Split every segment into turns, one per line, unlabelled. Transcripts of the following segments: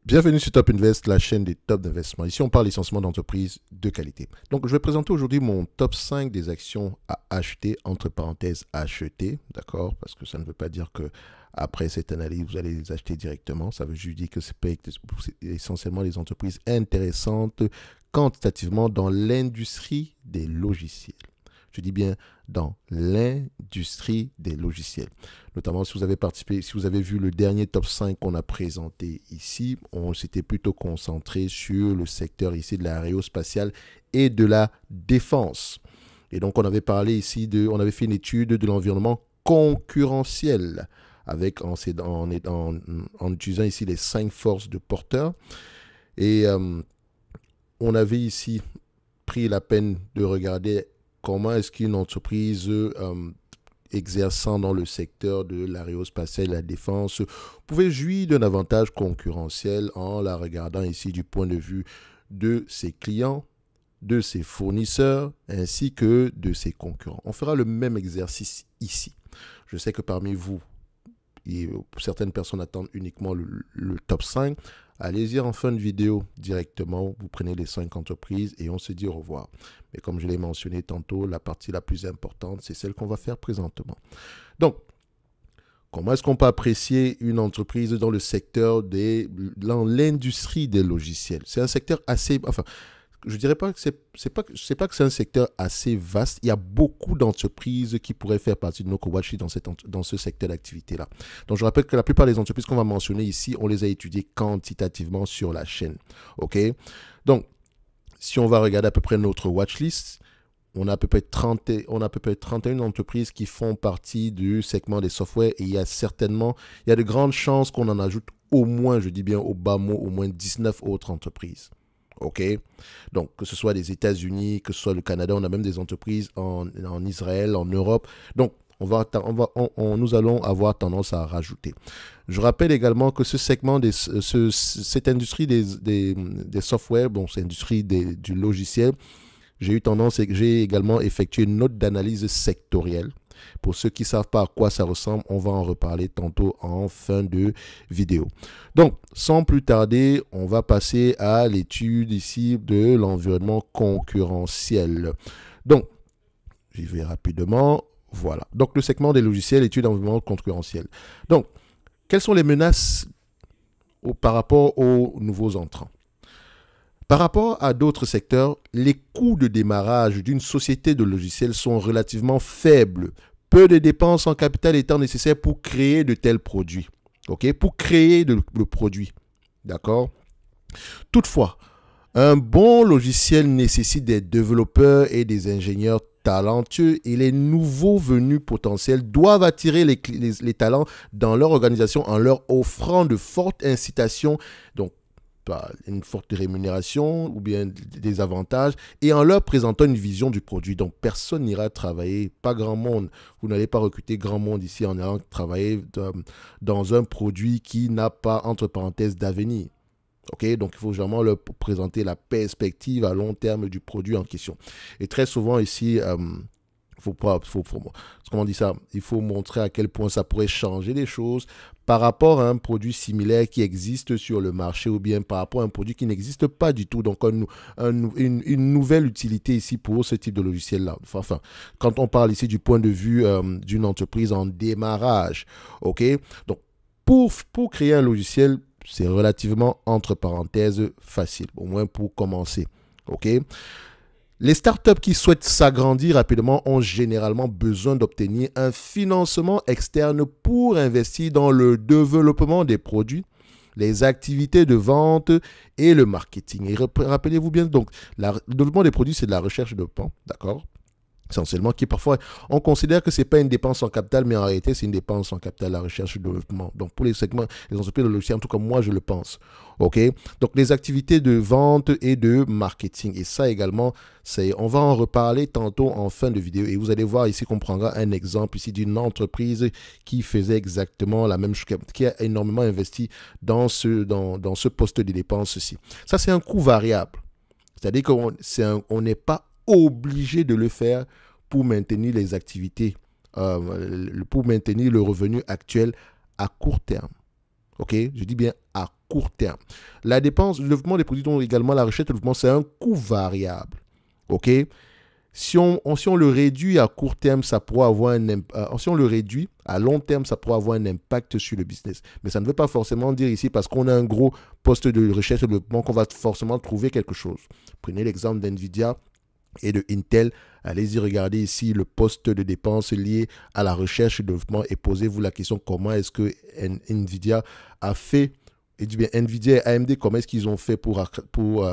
Bienvenue sur Top Invest, la chaîne des top d'investissement. Ici, on parle essentiellement d'entreprises de qualité. Donc, je vais présenter aujourd'hui mon top 5 des actions à acheter, entre parenthèses, acheter, d'accord? Parce que ça ne veut pas dire que après cette analyse, vous allez les acheter directement. Ça veut juste dire que c'est essentiellement les entreprises intéressantes quantitativement dans l'industrie des logiciels. Je dis bien dans l'industrie des logiciels. Notamment si vous avez participé, si vous avez vu le dernier top 5 qu'on a présenté ici, on s'était plutôt concentré sur le secteur ici de l'aérospatiale et de la défense. Et donc on avait parlé ici on avait fait une étude de l'environnement concurrentiel avec en utilisant ici les 5 forces de porteurs. Et on avait ici pris la peine de regarder comment est-ce qu'une entreprise exerçant dans le secteur de l'aérospatiale et la défense pouvait jouir d'un avantage concurrentiel en la regardant ici du point de vue de ses clients, de ses fournisseurs, ainsi que de ses concurrents. On fera le même exercice ici. Je sais que parmi vous, certaines personnes attendent uniquement le top 5. Allez-y en fin de vidéo directement, vous prenez les 5 entreprises et on se dit au revoir. Mais comme je l'ai mentionné tantôt, la partie la plus importante, c'est celle qu'on va faire présentement. Donc, comment est-ce qu'on peut apprécier une entreprise dans le secteur dans l'industrie des logiciels? C'est un secteur assez... Enfin, je dirais pas que c'est pas que c'est un secteur assez vaste. Il y a beaucoup d'entreprises qui pourraient faire partie de nos watchlist dans ce secteur d'activité-là. Donc, je rappelle que la plupart des entreprises qu'on va mentionner ici, on les a étudiées quantitativement sur la chaîne. OK? Donc, si on va regarder à peu près notre watchlist, on a à peu près 31 entreprises qui font partie du segment des softwares et il y a de grandes chances qu'on en ajoute au moins, je dis bien au bas mot, au moins 19 autres entreprises. OK? Donc, que ce soit les États-Unis, que ce soit le Canada, on a même des entreprises en Israël, en Europe. Donc, nous allons avoir tendance à rajouter. Je rappelle également que ce segment, cette industrie des softwares, bon, c'est l'industrie du logiciel, j'ai également effectué une note d'analyse sectorielle. Pour ceux qui ne savent pas à quoi ça ressemble, on va en reparler tantôt en fin de vidéo. Donc, sans plus tarder, on va passer à l'étude ici de l'environnement concurrentiel. Donc, j'y vais rapidement. Voilà. Donc, le segment des logiciels, étude d'environnement concurrentiel. Donc, quelles sont les menaces par rapport aux nouveaux entrants? Par rapport à d'autres secteurs, les coûts de démarrage d'une société de logiciels sont relativement faibles, peu de dépenses en capital étant nécessaires pour créer de tels produits. OK? Pour créer le produit. D'accord? Toutefois, un bon logiciel nécessite des développeurs et des ingénieurs talentueux et les nouveaux venus potentiels doivent attirer les talents dans leur organisation en leur offrant de fortes incitations, donc une forte rémunération ou bien des avantages et en leur présentant une vision du produit. Donc, personne n'ira travailler, pas grand monde. Vous n'allez pas recruter grand monde ici en allant travailler dans un produit qui n'a pas, entre parenthèses, d'avenir. OK? Donc, il faut vraiment leur présenter la perspective à long terme du produit en question. Et très souvent ici, comment on dit ça? Il faut montrer à quel point ça pourrait changer les choses par rapport à un produit similaire qui existe sur le marché ou bien par rapport à un produit qui n'existe pas du tout. Donc, une nouvelle utilité ici pour ce type de logiciel-là. Enfin, quand on parle ici du point de vue d'une entreprise en démarrage, OK? Donc, pour créer un logiciel, c'est relativement, entre parenthèses, facile, au moins pour commencer. OK? Les startups qui souhaitent s'agrandir rapidement ont généralement besoin d'obtenir un financement externe pour investir dans le développement des produits, les activités de vente et le marketing. Et rappelez-vous bien, donc, le développement des produits, c'est de la recherche de temps, d'accord? Essentiellement, qui parfois, on considère que ce n'est pas une dépense en capital, mais en réalité, c'est une dépense en capital, la recherche et le développement. Donc, pour les segments, les entreprises de logiciels, en tout cas, moi, je le pense. OK? Donc, les activités de vente et de marketing. Et ça également, on va en reparler tantôt en fin de vidéo. Et vous allez voir ici qu'on prendra un exemple ici d'une entreprise qui faisait exactement la même chose, qui a énormément investi dans ce poste de dépense-ci. Ça, c'est un coût variable. C'est-à-dire qu'on n'est pas obligé de le faire pour maintenir les activités, pour maintenir le revenu actuel à court terme. OK? Je dis bien à court terme. La dépense, le développement des produits, dont également la recherche et le développement, c'est un coût variable. OK? Si on le réduit à court terme, ça pourra avoir si on le réduit à long terme, ça pourra avoir un impact sur le business. Mais ça ne veut pas forcément dire ici, parce qu'on a un gros poste de recherche et de développement, qu'on va forcément trouver quelque chose. Prenez l'exemple d'NVIDIA et de Intel. Allez-y regarder ici le poste de dépenses lié à la recherche et développement et posez-vous la question comment est-ce que NVIDIA a fait, et du bien NVIDIA et AMD, comment est-ce qu'ils ont fait pour à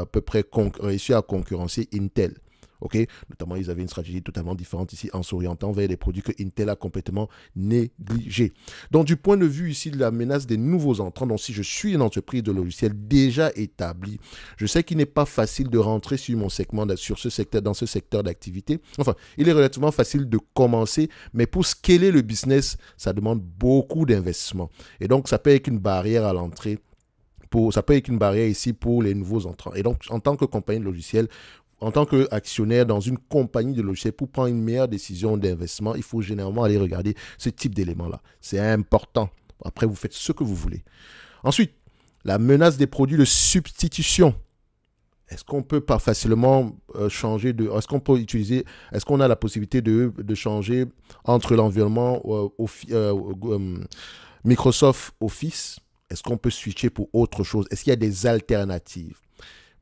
peu près réussir à concurrencer Intel. Okay? Notamment, ils avaient une stratégie totalement différente ici en s'orientant vers des produits que Intel a complètement négligés. Donc, du point de vue ici de la menace des nouveaux entrants, donc si je suis une entreprise de logiciels déjà établie, je sais qu'il n'est pas facile de rentrer sur mon segment, dans ce secteur d'activité. Enfin, il est relativement facile de commencer, mais pour scaler le business, ça demande beaucoup d'investissement. Et donc, ça peut être une barrière à l'entrée. Ça peut être une barrière ici pour les nouveaux entrants. Et donc, en tant que compagnie de logiciels, en tant qu'actionnaire dans une compagnie de logiciels, pour prendre une meilleure décision d'investissement, il faut généralement aller regarder ce type d'éléments-là. C'est important. Après, vous faites ce que vous voulez. Ensuite, la menace des produits de substitution. Est-ce qu'on peut pas facilement changer de... Est-ce qu'on peut utiliser... Est-ce qu'on a la possibilité de changer entre l'environnement Microsoft Office? Est-ce qu'on peut switcher pour autre chose? Est-ce qu'il y a des alternatives?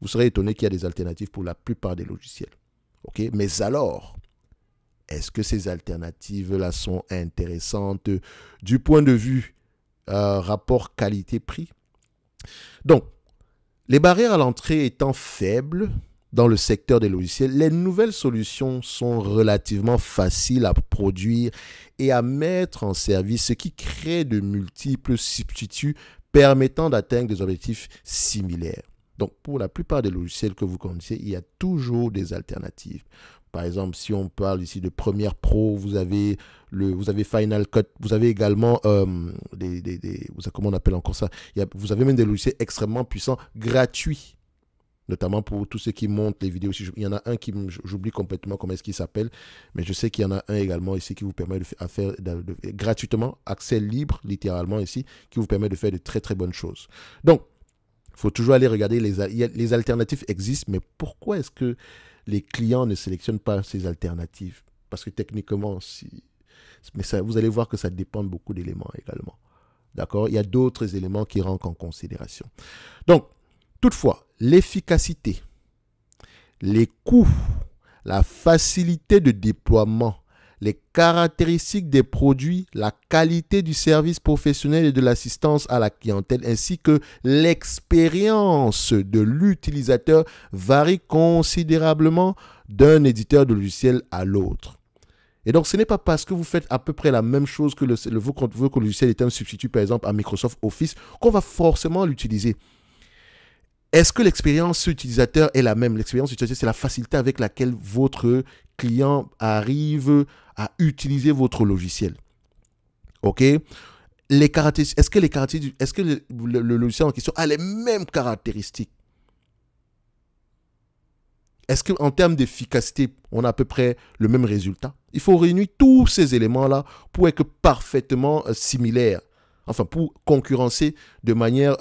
Vous serez étonné qu'il y a des alternatives pour la plupart des logiciels. Okay? Mais alors, est-ce que ces alternatives-là sont intéressantes du point de vue rapport qualité-prix? Donc, les barrières à l'entrée étant faibles dans le secteur des logiciels, les nouvelles solutions sont relativement faciles à produire et à mettre en service, ce qui crée de multiples substituts permettant d'atteindre des objectifs similaires. Donc, pour la plupart des logiciels que vous connaissez, il y a toujours des alternatives. Par exemple, si on parle ici de Premiere Pro, vous avez Final Cut, vous avez également comment on appelle encore ça? Vous avez même des logiciels extrêmement puissants, gratuits, notamment pour tous ceux qui montent les vidéos. Il y en a un qui, j'oublie complètement comment est-ce qu'il s'appelle, mais je sais qu'il y en a un également ici qui vous permet de faire gratuitement, accès libre, littéralement ici, qui vous permet de faire de très très bonnes choses. Donc, il faut toujours aller regarder, les alternatives existent, mais pourquoi est-ce que les clients ne sélectionnent pas ces alternatives? Parce que techniquement, vous allez voir que ça dépend de beaucoup d'éléments également. D'accord? Il y a d'autres éléments qui rentrent en considération. Donc, toutefois, l'efficacité, les coûts, la facilité de déploiement, les caractéristiques des produits, la qualité du service professionnel et de l'assistance à la clientèle, ainsi que l'expérience de l'utilisateur varient considérablement d'un éditeur de logiciel à l'autre. Et donc, ce n'est pas parce que vous faites à peu près la même chose que votre logiciel est un substitut, par exemple, à Microsoft Office, qu'on va forcément l'utiliser. Est-ce que l'expérience utilisateur est la même? L'expérience utilisateur, c'est la facilité avec laquelle votre client arrive à utiliser votre logiciel. OK? Est-ce que le logiciel en question a les mêmes caractéristiques? Est-ce qu'en termes d'efficacité, on a à peu près le même résultat? Il faut réunir tous ces éléments-là pour être parfaitement similaires. Enfin, pour concurrencer de manière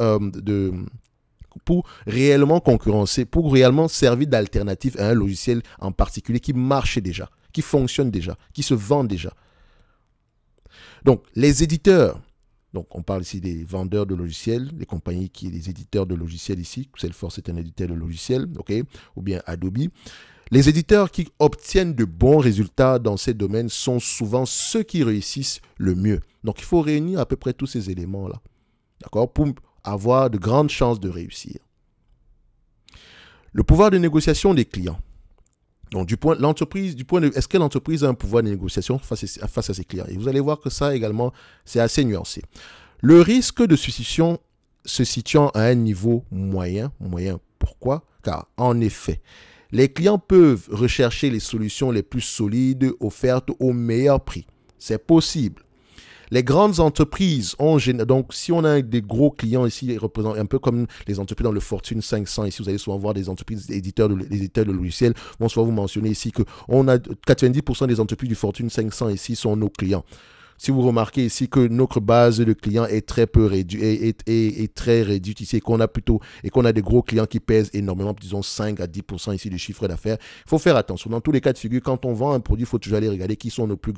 pour réellement concurrencer, pour réellement servir d'alternative à un logiciel en particulier qui marche déjà, qui fonctionne déjà, qui se vend déjà. Donc, les éditeurs, donc on parle ici des vendeurs de logiciels, les compagnies les éditeurs de logiciels ici, Salesforce est un éditeur de logiciels, ok, ou bien Adobe. Les éditeurs qui obtiennent de bons résultats dans ces domaines sont souvent ceux qui réussissent le mieux. Donc, il faut réunir à peu près tous ces éléments-là, d'accord, pour avoir de grandes chances de réussir. Le pouvoir de négociation des clients. Donc, est-ce que l'entreprise a un pouvoir de négociation face à ses clients? Et vous allez voir que ça également, c'est assez nuancé. Le risque de substitution se situant à un niveau moyen. Pourquoi? Car, en effet, les clients peuvent rechercher les solutions les plus solides offertes au meilleur prix. C'est possible. Les grandes entreprises donc si on a des gros clients ici, représentent un peu comme les entreprises dans le Fortune 500, ici vous allez souvent voir des entreprises éditeurs de logiciels, vont souvent vous mentionner ici que on a 90% des entreprises du Fortune 500 ici sont nos clients. Si vous remarquez ici que notre base de clients est très peu réduite, est très réduite ici, et qu'on a des gros clients qui pèsent énormément, disons 5 à 10% ici du chiffre d'affaires, il faut faire attention. Dans tous les cas de figure, quand on vend un produit, il faut toujours aller regarder qui sont nos plus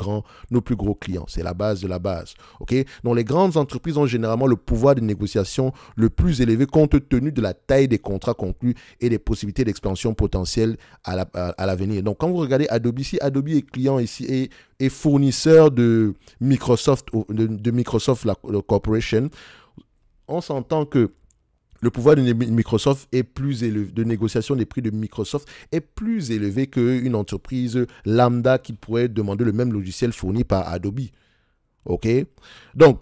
gros clients. C'est la base de la base. Ok? Donc les grandes entreprises ont généralement le pouvoir de négociation le plus élevé compte tenu de la taille des contrats conclus et des possibilités d'expansion potentielles à l'avenir. Donc quand vous regardez Adobe, ici, Adobe est client ici et fournisseur de Microsoft, la Corporation, on s'entend que le pouvoir de Microsoft est plus élevé, de négociation des prix de Microsoft est plus élevé qu'une entreprise lambda qui pourrait demander le même logiciel fourni par Adobe. OK? Donc,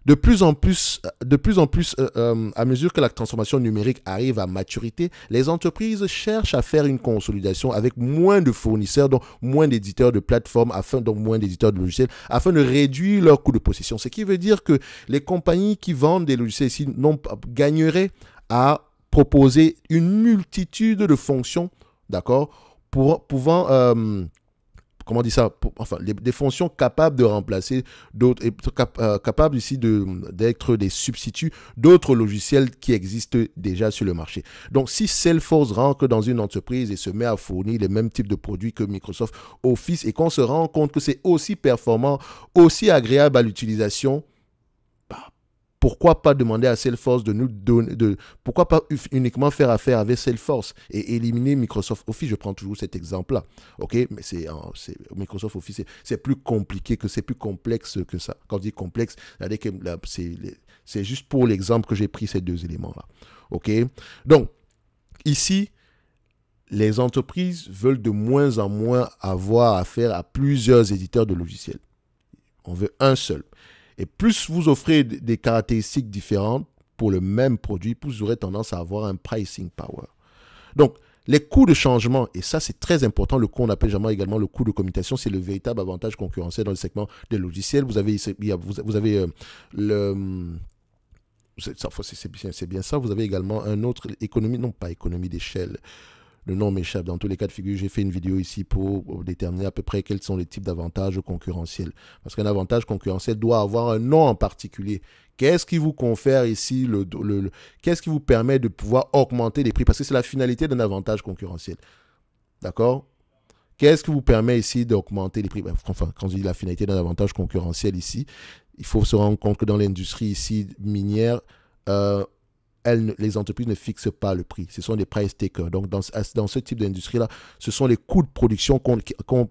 de plus en plus, à mesure que la transformation numérique arrive à maturité, les entreprises cherchent à faire une consolidation avec moins de fournisseurs, donc moins d'éditeurs de plateformes, donc moins d'éditeurs de logiciels, afin de réduire leur coût de possession. Ce qui veut dire que les compagnies qui vendent des logiciels ici gagneraient à proposer une multitude de fonctions, d'accord, pouvant comment on dit ça, des fonctions capables de remplacer d'autres, capables ici d'être des substituts d'autres logiciels qui existent déjà sur le marché. Donc, si Salesforce rentre dans une entreprise et se met à fournir les mêmes types de produits que Microsoft Office et qu'on se rend compte que c'est aussi performant, aussi agréable à l'utilisation, pourquoi pas demander à Salesforce de nous donner, pourquoi pas uniquement faire affaire avec Salesforce et éliminer Microsoft Office. Je prends toujours cet exemple-là. OK, mais Microsoft Office, c'est plus compliqué c'est plus complexe que ça. Quand je dis complexe, c'est juste pour l'exemple que j'ai pris ces deux éléments-là. OK, donc ici, les entreprises veulent de moins en moins avoir affaire à plusieurs éditeurs de logiciels. On veut un seul. Et plus vous offrez des caractéristiques différentes pour le même produit, plus vous aurez tendance à avoir un pricing power. Donc, les coûts de changement, et ça c'est très important, le coût, on appelle également le coût de commutation, c'est le véritable avantage concurrentiel dans le segment des logiciels. Vous avez c'est bien ça, vous avez également un autre économie, non pas économie d'échelle. Le nom m'échappe. Dans tous les cas de figure, j'ai fait une vidéo ici pour déterminer à peu près quels sont les types d'avantages concurrentiels. Parce qu'un avantage concurrentiel doit avoir un nom en particulier. Qu'est-ce qui vous confère ici, qu'est-ce qui vous permet de pouvoir augmenter les prix? Parce que c'est la finalité d'un avantage concurrentiel. D'accord? Qu'est-ce qui vous permet ici d'augmenter les prix? Enfin, quand je dis la finalité d'un avantage concurrentiel ici, il faut se rendre compte que dans l'industrie ici minière, les entreprises ne fixent pas le prix. Ce sont des price takers. Donc, dans ce type d'industrie-là, ce sont les coûts de production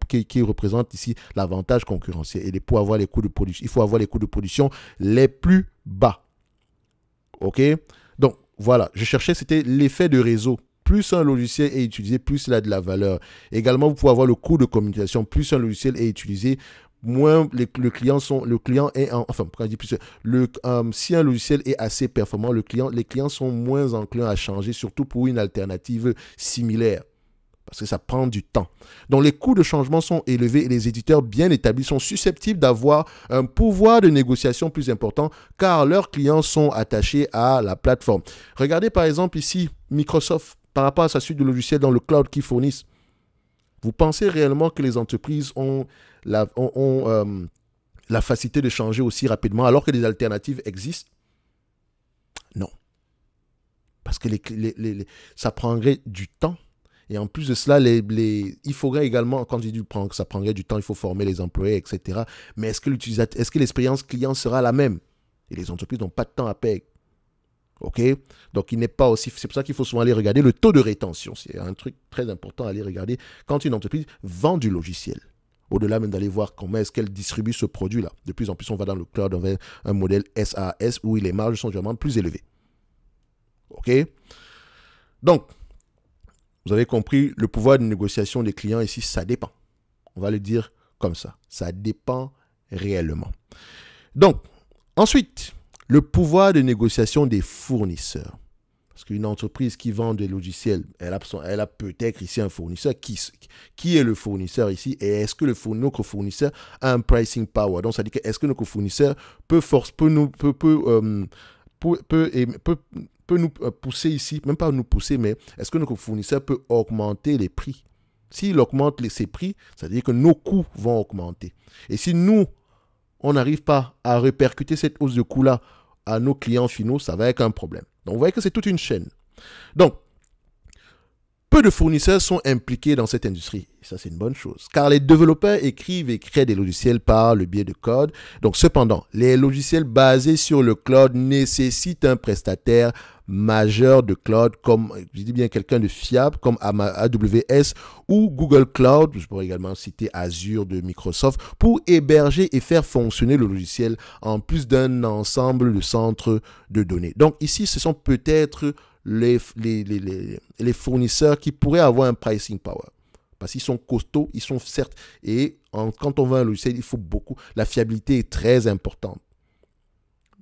qui représentent ici l'avantage concurrentiel. Et pour avoir les coûts de production, il faut avoir les coûts de production les plus bas. OK? Donc, voilà. Je cherchais, c'était l'effet de réseau. Plus un logiciel est utilisé, plus il a de la valeur. Également, vous pouvez avoir le coût de communication. Plus un logiciel est utilisé, moins si un logiciel est assez performant, les clients sont moins enclins à changer, surtout pour une alternative similaire, parce que ça prend du temps. Donc les coûts de changement sont élevés et les éditeurs bien établis sont susceptibles d'avoir un pouvoir de négociation plus important car leurs clients sont attachés à la plateforme. Regardez par exemple ici Microsoft par rapport à sa suite de logiciels dans le cloud qu'ils fournissent. Vous pensez réellement que les entreprises ont la facilité de changer aussi rapidement alors que des alternatives existent? Non. Parce que ça prendrait du temps. Et en plus de cela, il faudrait également, quand je dis que ça prendrait du temps, il faut former les employés, etc. Mais est-ce que l'expérience client sera la même? Et les entreprises n'ont pas de temps à payer. OK? Donc, il n'est pas aussi... C'est pour ça qu'il faut souvent aller regarder le taux de rétention. C'est un truc très important à aller regarder quand une entreprise vend du logiciel. Au-delà même d'aller voir comment est-ce qu'elle distribue ce produit-là. De plus en plus, on va dans le cloud avec un modèle SaaS où les marges sont généralement plus élevées. OK? Donc, vous avez compris, le pouvoir de négociation des clients ici, ça dépend. On va le dire comme ça. Ça dépend réellement. Donc, ensuite... le pouvoir de négociation des fournisseurs. Parce qu'une entreprise qui vend des logiciels, elle a peut-être ici un fournisseur. Qui est le fournisseur ici? Et est-ce que notre fournisseur a un pricing power? Donc, ça dit que est-ce que notre fournisseur peut nous pousser ici, même pas nous pousser, mais est-ce que notre fournisseur peut augmenter les prix? S'il augmente ses prix, ça veut dire que nos coûts vont augmenter. Et si nous, on n'arrive pas à répercuter cette hausse de coût-là à nos clients finaux, ça va être un problème. Donc, vous voyez que c'est toute une chaîne. Donc, peu de fournisseurs sont impliqués dans cette industrie. Ça, c'est une bonne chose. Car les développeurs écrivent et créent des logiciels par le biais de code. Donc, cependant, les logiciels basés sur le cloud nécessitent un prestataire majeur de cloud, comme, je dis bien quelqu'un de fiable, comme AWS ou Google Cloud. Je pourrais également citer Azure de Microsoft pour héberger et faire fonctionner le logiciel en plus d'un ensemble de centres de données. Donc, ici, ce sont peut-être les fournisseurs qui pourraient avoir un pricing power. Parce qu'ils sont costauds, ils sont certes, et quand on vend un logiciel, il faut beaucoup. La fiabilité est très importante.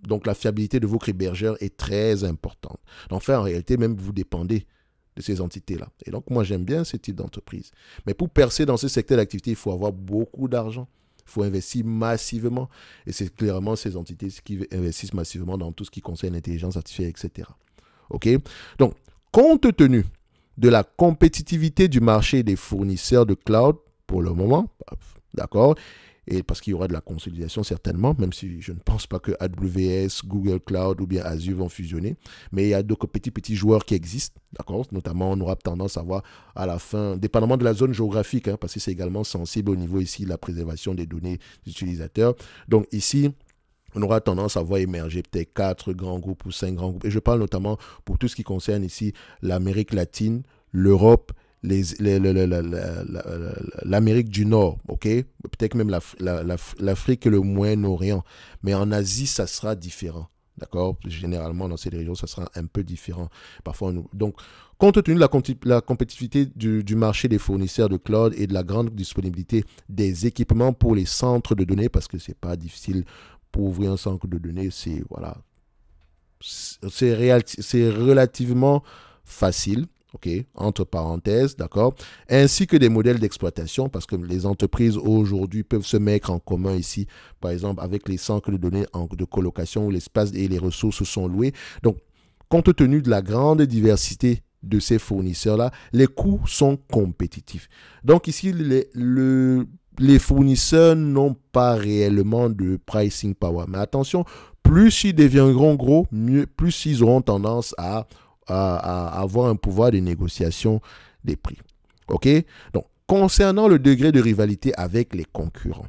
Donc la fiabilité de votre hébergeur est très importante. Enfin, en réalité, même vous dépendez de ces entités-là. Et donc, moi, j'aime bien ce type d'entreprise. Mais pour percer dans ce secteur d'activité, il faut avoir beaucoup d'argent. Il faut investir massivement. Et c'est clairement ces entités qui investissent massivement dans tout ce qui concerne l'intelligence artificielle, etc. OK? Donc, compte tenu de la compétitivité du marché des fournisseurs de cloud pour le moment, d'accord, et parce qu'il y aura de la consolidation certainement, même si je ne pense pas que AWS, Google Cloud ou bien Azure vont fusionner, mais il y a d'autres petits joueurs qui existent, d'accord, notamment on aura tendance à voir à la fin, dépendamment de la zone géographique, hein, parce que c'est également sensible au niveau ici de la préservation des données des utilisateurs. Donc ici, on aura tendance à voir émerger peut-être 4 grands groupes ou 5 grands groupes. Et je parle notamment pour tout ce qui concerne ici l'Amérique latine, l'Europe, l'Amérique du Nord, ok? Peut-être même l'Afrique et le Moyen-Orient. Mais en Asie, ça sera différent. D'accord? Généralement, dans ces régions, ça sera un peu différent. Parfois, donc, compte tenu de la compétitivité du marché des fournisseurs de cloud et de la grande disponibilité des équipements pour les centres de données, parce que ce n'est pas difficile pour ouvrir un centre de données, c'est voilà, c'est relativement facile, ok, entre parenthèses, d'accord, ainsi que des modèles d'exploitation, parce que les entreprises aujourd'hui peuvent se mettre en commun ici, par exemple avec les centres de données de colocation où l'espace et les ressources sont loués. Donc, compte tenu de la grande diversité de ces fournisseurs-là, les coûts sont compétitifs. Donc ici, les fournisseurs n'ont pas réellement de pricing power. Mais attention, plus ils deviendront gros, mieux, plus ils auront tendance à avoir un pouvoir de négociation des prix. OK? Donc, concernant le degré de rivalité avec les concurrents,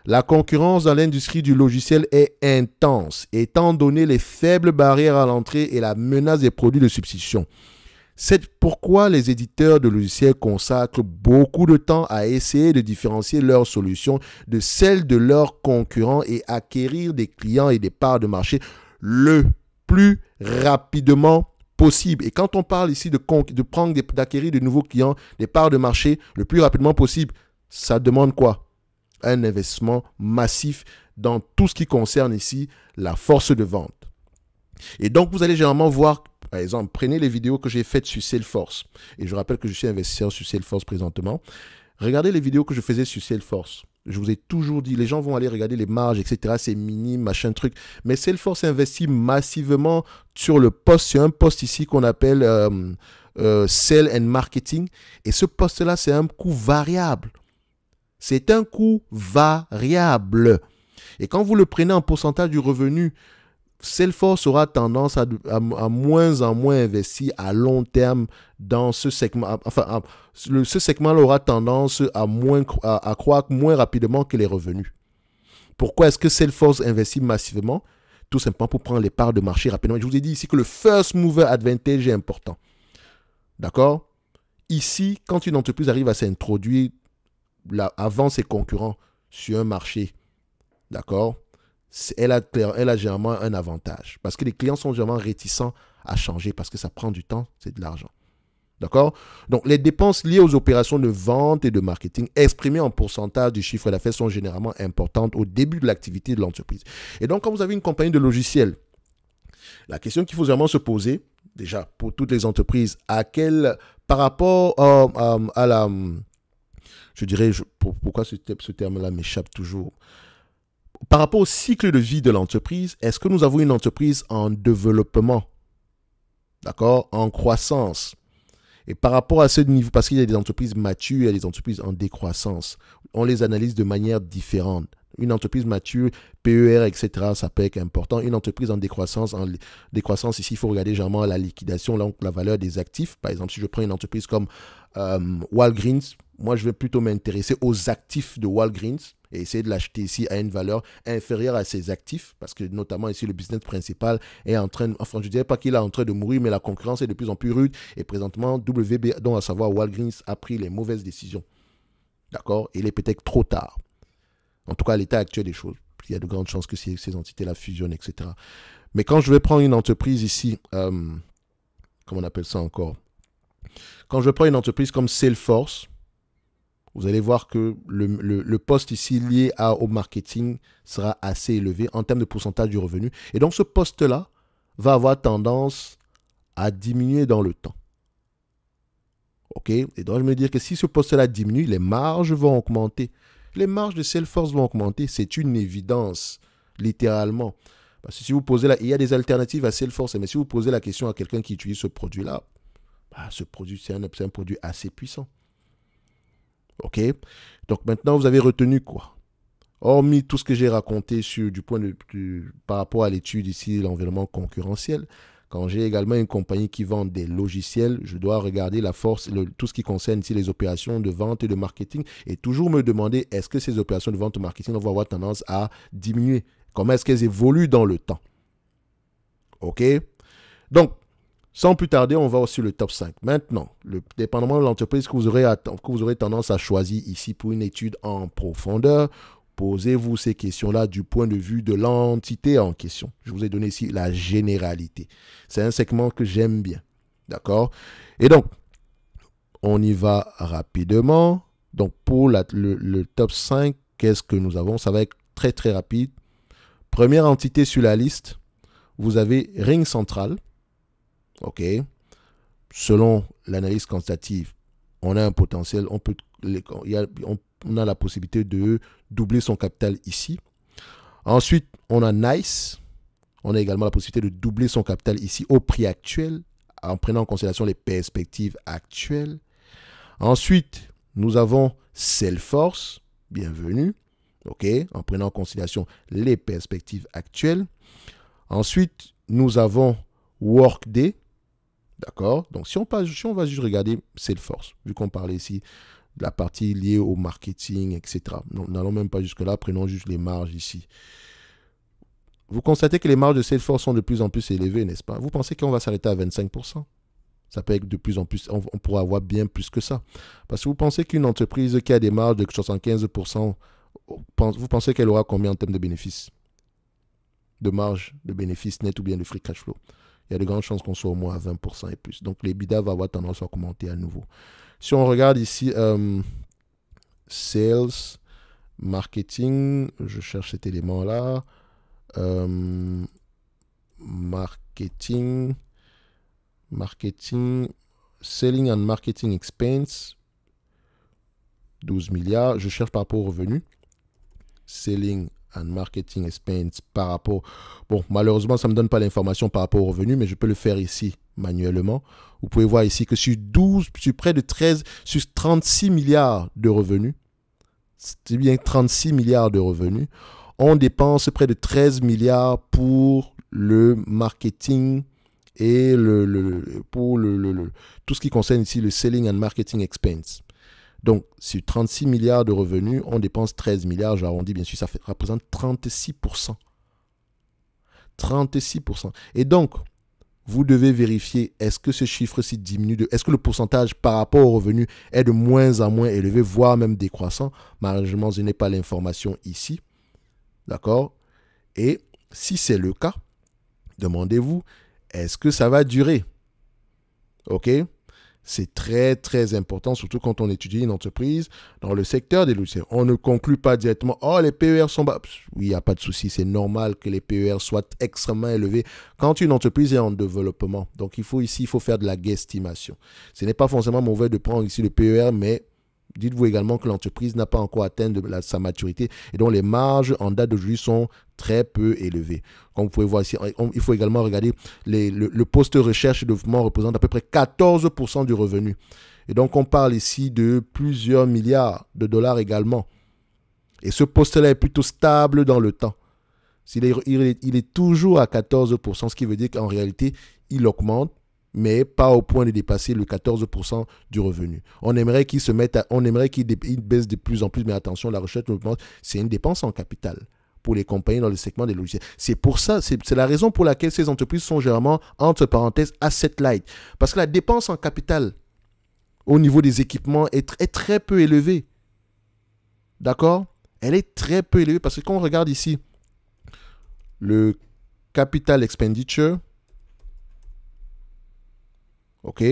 la concurrence dans l'industrie du logiciel est intense, étant donné les faibles barrières à l'entrée et la menace des produits de substitution. C'est pourquoi les éditeurs de logiciels consacrent beaucoup de temps à essayer de différencier leurs solutions de celles de leurs concurrents et acquérir des clients et des parts de marché le plus rapidement possible. Et quand on parle ici d'acquérir de nouveaux clients, des parts de marché le plus rapidement possible, ça demande quoi? Un investissement massif dans tout ce qui concerne ici la force de vente. Et donc, vous allez généralement voir, par exemple, prenez les vidéos que j'ai faites sur Salesforce. Et je rappelle que je suis investisseur sur Salesforce présentement. Regardez les vidéos que je faisais sur Salesforce. Je vous ai toujours dit, les gens vont aller regarder les marges, etc. C'est minime, machin, truc. Mais Salesforce investit massivement sur un poste ici qu'on appelle Sales and Marketing. Et ce poste-là, c'est un coût variable. C'est un coût variable. Et quand vous le prenez en pourcentage du revenu, Salesforce aura tendance à moins en moins investir à long terme dans ce segment. Enfin, ce segment-là aura tendance à croître moins rapidement que les revenus. Pourquoi est-ce que Salesforce investit massivement? Tout simplement pour prendre les parts de marché rapidement. Je vous ai dit ici que le first mover advantage est important. D'accord? Ici, quand une entreprise arrive à s'introduire avant ses concurrents sur un marché, d'accord? Elle a généralement un avantage. Parce que les clients sont généralement réticents à changer parce que ça prend du temps, c'est de l'argent. D'accord? Donc, les dépenses liées aux opérations de vente et de marketing exprimées en pourcentage du chiffre d'affaires sont généralement importantes au début de l'activité de l'entreprise. Et donc, quand vous avez une compagnie de logiciels, la question qu'il faut vraiment se poser, déjà, pour toutes les entreprises, par rapport à la... Je dirais, pourquoi ce terme-là m'échappe toujours? Par rapport au cycle de vie de l'entreprise, est-ce que nous avons une entreprise en développement, d'accord, en croissance? Et par rapport à ce niveau, parce qu'il y a des entreprises matures, il y a des entreprises en décroissance, on les analyse de manière différente. Une entreprise mature, PER, etc., ça peut être important. Une entreprise en décroissance, ici, il faut regarder généralement la liquidation, donc la valeur des actifs. Par exemple, si je prends une entreprise comme Walgreens, moi, je vais plutôt m'intéresser aux actifs de Walgreens et essayer de l'acheter ici à une valeur inférieure à ses actifs, parce que notamment ici, le business principal est en train, enfin, je ne dirais pas qu'il est en train de mourir, mais la concurrence est de plus en plus rude. Et présentement, WB, donc à savoir Walgreens, a pris les mauvaises décisions. D'accord? Il est peut-être trop tard. En tout cas, à l'état actuel des choses. Il y a de grandes chances que ces entités-là fusionnent, etc. Mais quand je vais prendre une entreprise ici, comment on appelle ça encore? Quand je vais prendre une entreprise comme Salesforce, vous allez voir que le poste ici lié au marketing sera assez élevé en termes de pourcentage du revenu. Et donc, ce poste-là va avoir tendance à diminuer dans le temps. OK? Et donc, je me dis que si ce poste-là diminue, les marges vont augmenter. Les marges de Salesforce vont augmenter. C'est une évidence, littéralement. Parce que si vous posez il y a des alternatives à Salesforce, mais si vous posez la question à quelqu'un qui utilise ce produit-là, ce produit, c'est un produit assez puissant. OK? Donc maintenant, vous avez retenu quoi? Hormis tout ce que j'ai raconté par rapport à l'étude ici, l'environnement concurrentiel, quand j'ai également une compagnie qui vend des logiciels, je dois regarder la force, tout ce qui concerne ici les opérations de vente et de marketing et toujours me demander est-ce que ces opérations de vente ou marketing vont avoir tendance à diminuer? Comment est-ce qu'elles évoluent dans le temps? OK? Donc, sans plus tarder, on va sur le top 5. Maintenant, dépendamment de l'entreprise que vous aurez tendance à choisir ici pour une étude en profondeur, posez-vous ces questions-là du point de vue de l'entité en question. Je vous ai donné ici la généralité. C'est un segment que j'aime bien. D'accord? Et donc, on y va rapidement. Donc, pour le top 5, qu'est-ce que nous avons? Ça va être très, très rapide. Première entité sur la liste, vous avez RingCentral. OK. Selon l'analyse quantitative, on a un potentiel, on a la possibilité de doubler son capital ici. Ensuite, on a Nice. On a également la possibilité de doubler son capital ici au prix actuel, en prenant en considération les perspectives actuelles. Ensuite, nous avons Salesforce. Bienvenue. OK. En prenant en considération les perspectives actuelles. Ensuite, nous avons Workday. D'accord? Donc, si on va juste regarder Salesforce, vu qu'on parlait ici de la partie liée au marketing, etc. N'allons même pas jusque-là, prenons juste les marges ici. Vous constatez que les marges de Salesforce sont de plus en plus élevées, n'est-ce pas? Vous pensez qu'on va s'arrêter à 25%? Ça peut être de plus en plus, on pourra avoir bien plus que ça. Parce que vous pensez qu'une entreprise qui a des marges de 75%, vous pensez qu'elle aura combien en termes de bénéfices? De marge de bénéfices net ou bien de free cash flow? Il y a de grandes chances qu'on soit au moins à 20% et plus. Donc, l'EBITDA va avoir tendance à augmenter à nouveau. Si on regarde ici, sales, marketing, je cherche cet élément-là. Marketing, selling and marketing expense, 12 milliards. Je cherche par rapport au revenu. Selling and marketing expense par rapport... Bon, malheureusement, ça ne me donne pas l'information par rapport au revenu, mais je peux le faire ici manuellement. Vous pouvez voir ici que sur près de 36 milliards de revenus, c'est bien 36 milliards de revenus, on dépense près de 13 milliards pour le marketing et pour tout ce qui concerne ici le selling and marketing expense. Donc, sur 36 milliards de revenus, on dépense 13 milliards, j'arrondis bien sûr, ça représente 36%. 36%. Et donc, vous devez vérifier, est-ce que ce chiffre-ci diminue, est-ce que le pourcentage par rapport au revenu est de moins en moins élevé, voire même décroissant. Malheureusement, je n'ai pas l'information ici. D'accord? Et si c'est le cas, demandez-vous, est-ce que ça va durer? OK? C'est très, très important, surtout quand on étudie une entreprise dans le secteur des logiciels. On ne conclut pas directement, oh, les PER sont bas. Oui, il n'y a pas de souci. C'est normal que les PER soient extrêmement élevés quand une entreprise est en développement. Donc, il faut faire de la guesstimation. Ce n'est pas forcément mauvais de prendre ici le PER, mais dites-vous également que l'entreprise n'a pas encore atteint sa maturité et donc les marges en date d'aujourd'hui sont très peu élevées. Comme vous pouvez voir ici, il faut également regarder le poste recherche et développement représente à peu près 14% du revenu. Et donc on parle ici de plusieurs milliards de dollars également. Et ce poste-là est plutôt stable dans le temps. Il est toujours à 14%, ce qui veut dire qu'en réalité, il augmente, mais pas au point de dépasser le 14% du revenu. On aimerait qu'il baisse de plus en plus, mais attention, la recherche, c'est une dépense en capital pour les compagnies dans le segment des logiciels. C'est pour ça, c'est la raison pour laquelle ces entreprises sont généralement, entre parenthèses, asset light. Parce que la dépense en capital au niveau des équipements est très peu élevée. D'accord? Elle est très peu élevée parce que quand on regarde ici, le capital expenditure, ok,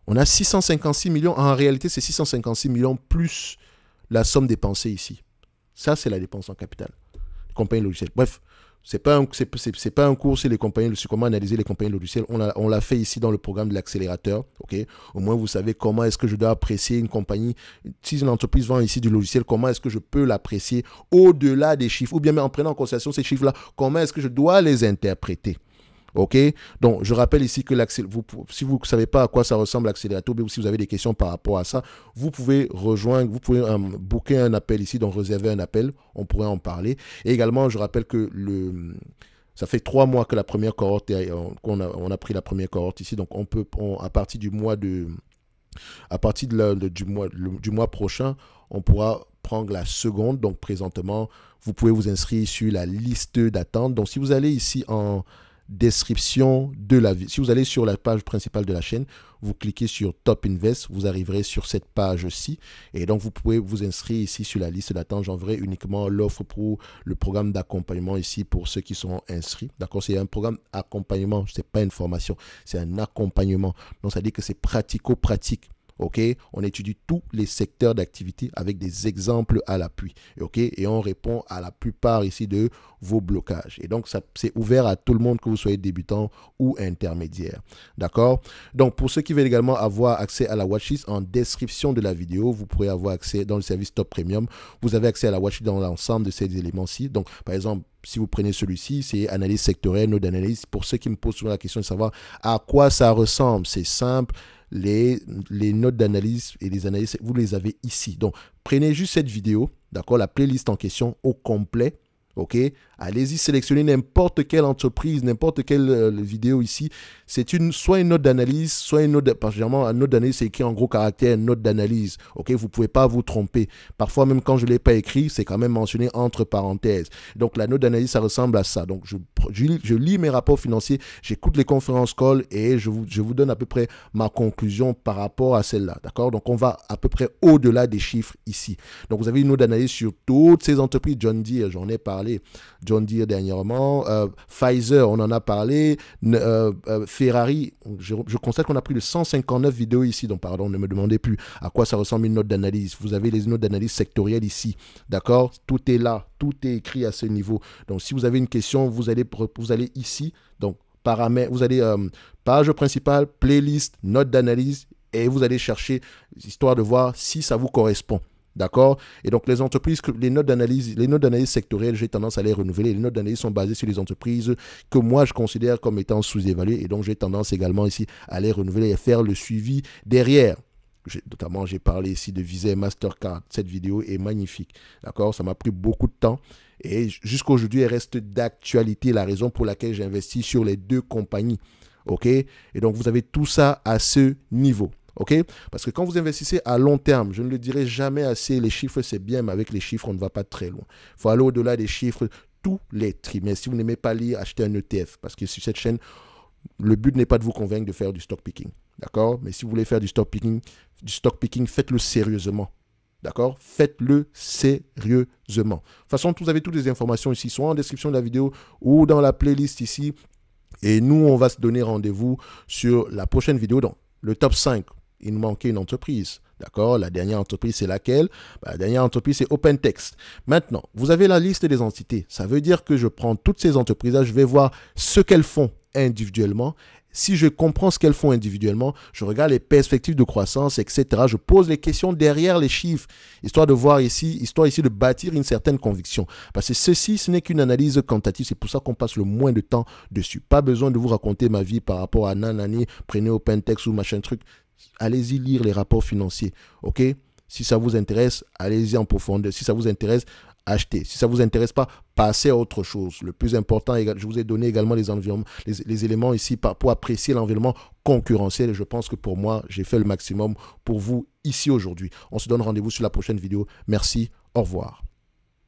on a 656 millions. En réalité, c'est 656 millions plus la somme dépensée ici. Ça, c'est la dépense en capital. Compagnie logicielle. Bref, c'est pas un cours sur les compagnies, sur comment analyser les compagnies logicielles. On l'a fait ici dans le programme de l'accélérateur. Ok. Au moins, vous savez comment est-ce que je dois apprécier une compagnie. Si une entreprise vend ici du logiciel, comment est-ce que je peux l'apprécier au-delà des chiffres, ou bien même en prenant en considération ces chiffres-là, comment est-ce que je dois les interpréter. Ok, donc je rappelle ici que si vous ne savez pas à quoi ça ressemble l'accélérateur, ou si vous avez des questions par rapport à ça, vous pouvez booker un appel ici, donc réserver un appel, on pourrait en parler. Et également, je rappelle que ça fait 3 mois que la première cohorte, on a pris la première cohorte ici, donc à partir du mois du mois prochain, on pourra prendre la seconde. Donc présentement, vous pouvez vous inscrire sur la liste d'attente. Donc si vous allez ici en description de la vidéo. Si vous allez sur la page principale de la chaîne, vous cliquez sur Top Invest, vous arriverez sur cette page-ci et donc vous pouvez vous inscrire ici sur la liste d'attente. J'enverrai uniquement l'offre pour le programme d'accompagnement ici pour ceux qui sont inscrits. D'accord, c'est un programme d'accompagnement, ce n'est pas une formation, c'est un accompagnement. Donc ça dit que c'est pratico-pratique. Ok, on étudie tous les secteurs d'activité avec des exemples à l'appui. Ok, et on répond à la plupart ici de vos blocages. Et donc, c'est ouvert à tout le monde, que vous soyez débutant ou intermédiaire. D'accord? Donc, pour ceux qui veulent également avoir accès à la watchlist, en description de la vidéo, vous pourrez avoir accès dans le service Top Premium. Vous avez accès à la watchlist dans l'ensemble de ces éléments-ci. Donc, par exemple, si vous prenez celui-ci, c'est analyse sectorielle, node d'analyse. Pour ceux qui me posent souvent la question de savoir à quoi ça ressemble, c'est simple. Les notes d'analyse et les analyses, vous les avez ici. Donc, prenez juste cette vidéo, d'accord, la playlist en question au complet. Ok, allez-y, sélectionnez n'importe quelle entreprise, n'importe quelle vidéo ici. C'est soit une note d'analyse, soit une note, particulièrement une note d'analyse, c'est écrit en gros caractère, note d'analyse. Ok, vous ne pouvez pas vous tromper. Parfois, même quand je ne l'ai pas écrit, c'est quand même mentionné entre parenthèses. Donc, la note d'analyse, ça ressemble à ça. Donc, je lis mes rapports financiers, j'écoute les conférences call et je vous donne à peu près ma conclusion par rapport à celle-là. D'accord? Donc, on va à peu près au-delà des chiffres ici. Donc, vous avez une note d'analyse sur toutes ces entreprises. John Deere, j'en ai parlé. John Deere dernièrement, Pfizer, on en a parlé, Ferrari, je constate qu'on a pris de 159 vidéos ici, donc pardon, ne me demandez plus à quoi ça ressemble une note d'analyse. Vous avez les notes d'analyse sectorielles ici, d'accord? Tout est là, tout est écrit à ce niveau. Donc si vous avez une question, vous allez ici, donc paramètres, vous allez page principale, playlist, note d'analyse, et vous allez chercher, histoire de voir si ça vous correspond. D'accord? Et donc, les entreprises, les notes d'analyse sectorielles, j'ai tendance à les renouveler. Les notes d'analyse sont basées sur les entreprises que moi, je considère comme étant sous-évaluées. Et donc, j'ai tendance également ici à les renouveler et faire le suivi derrière. Notamment, j'ai parlé ici de Visa et Mastercard. Cette vidéo est magnifique. D'accord? Ça m'a pris beaucoup de temps. Et jusqu'à aujourd'hui, elle reste d'actualité. La raison pour laquelle j'ai investi sur les 2 compagnies. OK? Et donc, vous avez tout ça à ce niveau. OK? Parce que quand vous investissez à long terme, je ne le dirai jamais assez, les chiffres c'est bien, mais avec les chiffres, on ne va pas très loin. Il faut aller au-delà des chiffres tous les trimestres. Si vous n'aimez pas lire, achetez un ETF. Parce que sur cette chaîne, le but n'est pas de vous convaincre de faire du stock picking. D'accord? Mais si vous voulez faire du stock picking, faites-le sérieusement. D'accord? Faites-le sérieusement. De toute façon, vous avez toutes les informations ici, soit en description de la vidéo ou dans la playlist ici. Et nous, on va se donner rendez-vous sur la prochaine vidéo. Donc, le top 5. Il nous manquait une entreprise. D'accord? La dernière entreprise, c'est laquelle? La dernière entreprise, c'est OpenText. Maintenant, vous avez la liste des entités. Ça veut dire que je prends toutes ces entreprises-là, je vais voir ce qu'elles font individuellement. Si je comprends ce qu'elles font individuellement, je regarde les perspectives de croissance, etc. Je pose les questions derrière les chiffres, histoire de voir ici, de bâtir une certaine conviction. Parce que ceci, ce n'est qu'une analyse quantitative. C'est pour ça qu'on passe le moins de temps dessus. Pas besoin de vous raconter ma vie par rapport à nanani, prenez OpenText ou machin truc. Allez-y lire les rapports financiers, ok? Si ça vous intéresse, allez-y en profondeur. Si ça vous intéresse, achetez. Si ça ne vous intéresse pas, passez à autre chose. Le plus important, je vous ai donné également les éléments ici pour apprécier l'environnement concurrentiel. Et je pense que pour moi, j'ai fait le maximum pour vous ici aujourd'hui. On se donne rendez-vous sur la prochaine vidéo. Merci, au revoir.